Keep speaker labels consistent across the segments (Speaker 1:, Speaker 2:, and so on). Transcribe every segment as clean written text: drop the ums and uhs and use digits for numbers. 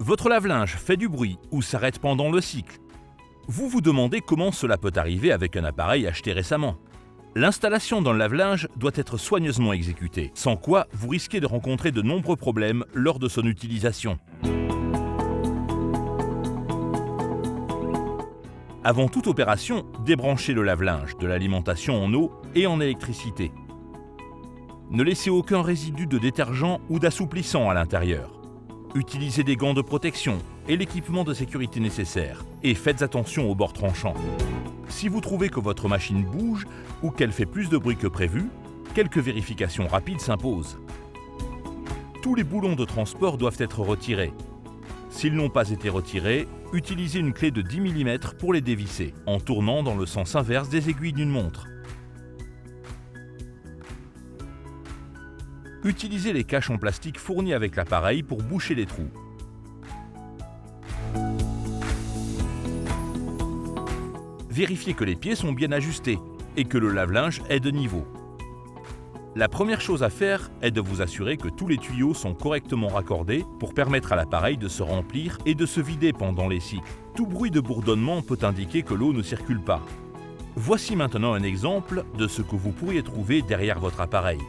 Speaker 1: Votre lave-linge fait du bruit ou s'arrête pendant le cycle. Vous vous demandez comment cela peut arriver avec un appareil acheté récemment. L'installation dans le lave-linge doit être soigneusement exécutée, sans quoi vous risquez de rencontrer de nombreux problèmes lors de son utilisation. Avant toute opération, débranchez le lave-linge de l'alimentation en eau et en électricité. Ne laissez aucun résidu de détergent ou d'assouplissant à l'intérieur. Utilisez des gants de protection et l'équipement de sécurité nécessaire et faites attention aux bords tranchants. Si vous trouvez que votre machine bouge ou qu'elle fait plus de bruit que prévu, quelques vérifications rapides s'imposent. Tous les boulons de transport doivent être retirés. S'ils n'ont pas été retirés, utilisez une clé de 10 mm pour les dévisser, en tournant dans le sens inverse des aiguilles d'une montre. Utilisez les caches en plastique fournies avec l'appareil pour boucher les trous. Vérifiez que les pieds sont bien ajustés et que le lave-linge est de niveau. La première chose à faire est de vous assurer que tous les tuyaux sont correctement raccordés pour permettre à l'appareil de se remplir et de se vider pendant les cycles. Tout bruit de bourdonnement peut indiquer que l'eau ne circule pas. Voici maintenant un exemple de ce que vous pourriez trouver derrière votre appareil.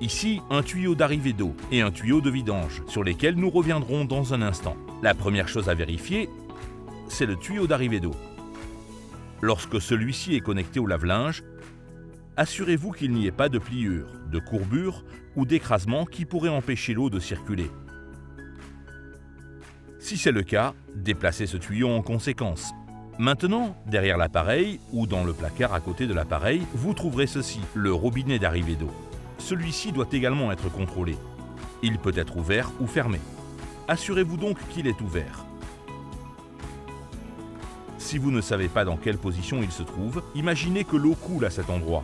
Speaker 1: Ici, un tuyau d'arrivée d'eau et un tuyau de vidange, sur lesquels nous reviendrons dans un instant. La première chose à vérifier, c'est le tuyau d'arrivée d'eau. Lorsque celui-ci est connecté au lave-linge, assurez-vous qu'il n'y ait pas de pliure, de courbure ou d'écrasement qui pourrait empêcher l'eau de circuler. Si c'est le cas, déplacez ce tuyau en conséquence. Maintenant, derrière l'appareil ou dans le placard à côté de l'appareil, vous trouverez ceci, le robinet d'arrivée d'eau. Celui-ci doit également être contrôlé. Il peut être ouvert ou fermé. Assurez-vous donc qu'il est ouvert. Si vous ne savez pas dans quelle position il se trouve, imaginez que l'eau coule à cet endroit.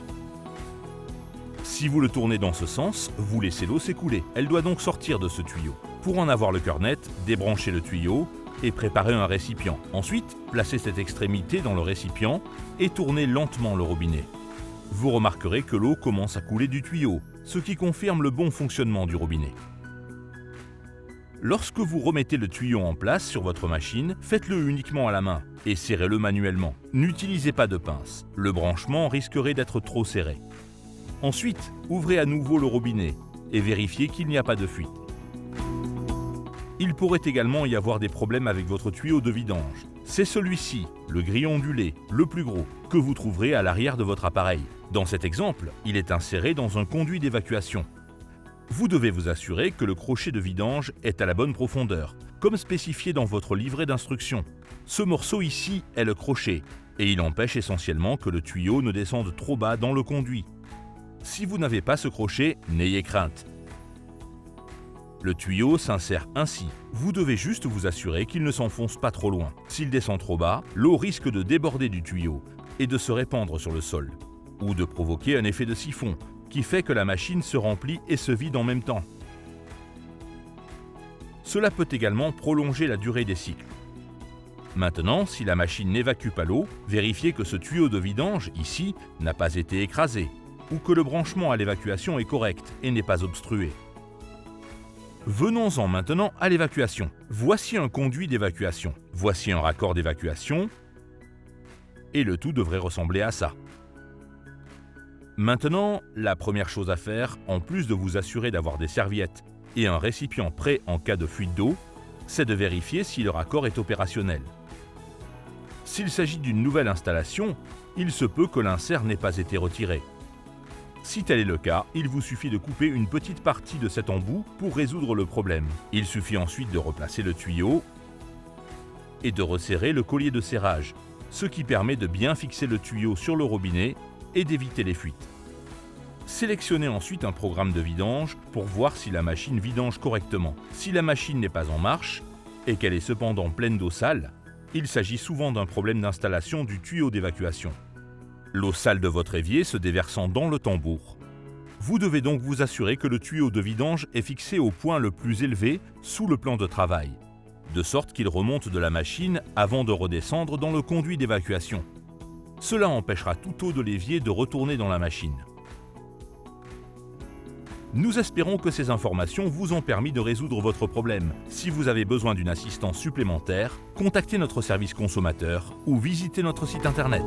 Speaker 1: Si vous le tournez dans ce sens, vous laissez l'eau s'écouler. Elle doit donc sortir de ce tuyau. Pour en avoir le cœur net, débranchez le tuyau et préparez un récipient. Ensuite, placez cette extrémité dans le récipient et tournez lentement le robinet. Vous remarquerez que l'eau commence à couler du tuyau, ce qui confirme le bon fonctionnement du robinet. Lorsque vous remettez le tuyau en place sur votre machine, faites-le uniquement à la main et serrez-le manuellement. N'utilisez pas de pince, le branchement risquerait d'être trop serré. Ensuite, ouvrez à nouveau le robinet et vérifiez qu'il n'y a pas de fuite. Il pourrait également y avoir des problèmes avec votre tuyau de vidange. C'est celui-ci, le grillon ondulé, le plus gros, que vous trouverez à l'arrière de votre appareil. Dans cet exemple, il est inséré dans un conduit d'évacuation. Vous devez vous assurer que le crochet de vidange est à la bonne profondeur, comme spécifié dans votre livret d'instructions. Ce morceau ici est le crochet, et il empêche essentiellement que le tuyau ne descende trop bas dans le conduit. Si vous n'avez pas ce crochet, n'ayez crainte. Le tuyau s'insère ainsi. Vous devez juste vous assurer qu'il ne s'enfonce pas trop loin. S'il descend trop bas, l'eau risque de déborder du tuyau et de se répandre sur le sol, ou de provoquer un effet de siphon, qui fait que la machine se remplit et se vide en même temps. Cela peut également prolonger la durée des cycles. Maintenant, si la machine n'évacue pas l'eau, vérifiez que ce tuyau de vidange, ici, n'a pas été écrasé, ou que le branchement à l'évacuation est correct et n'est pas obstrué. Venons-en maintenant à l'évacuation. Voici un conduit d'évacuation. Voici un raccord d'évacuation. Et le tout devrait ressembler à ça. Maintenant, la première chose à faire, en plus de vous assurer d'avoir des serviettes et un récipient prêt en cas de fuite d'eau, c'est de vérifier si le raccord est opérationnel. S'il s'agit d'une nouvelle installation, il se peut que l'insert n'ait pas été retiré. Si tel est le cas, il vous suffit de couper une petite partie de cet embout pour résoudre le problème. Il suffit ensuite de replacer le tuyau et de resserrer le collier de serrage, ce qui permet de bien fixer le tuyau sur le robinet et d'éviter les fuites. Sélectionnez ensuite un programme de vidange pour voir si la machine vidange correctement. Si la machine n'est pas en marche et qu'elle est cependant pleine d'eau sale, il s'agit souvent d'un problème d'installation du tuyau d'évacuation. L'eau sale de votre évier se déversant dans le tambour. Vous devez donc vous assurer que le tuyau de vidange est fixé au point le plus élevé sous le plan de travail, de sorte qu'il remonte de la machine avant de redescendre dans le conduit d'évacuation. Cela empêchera toute eau de l'évier de retourner dans la machine. Nous espérons que ces informations vous ont permis de résoudre votre problème. Si vous avez besoin d'une assistance supplémentaire, contactez notre service consommateur ou visitez notre site internet.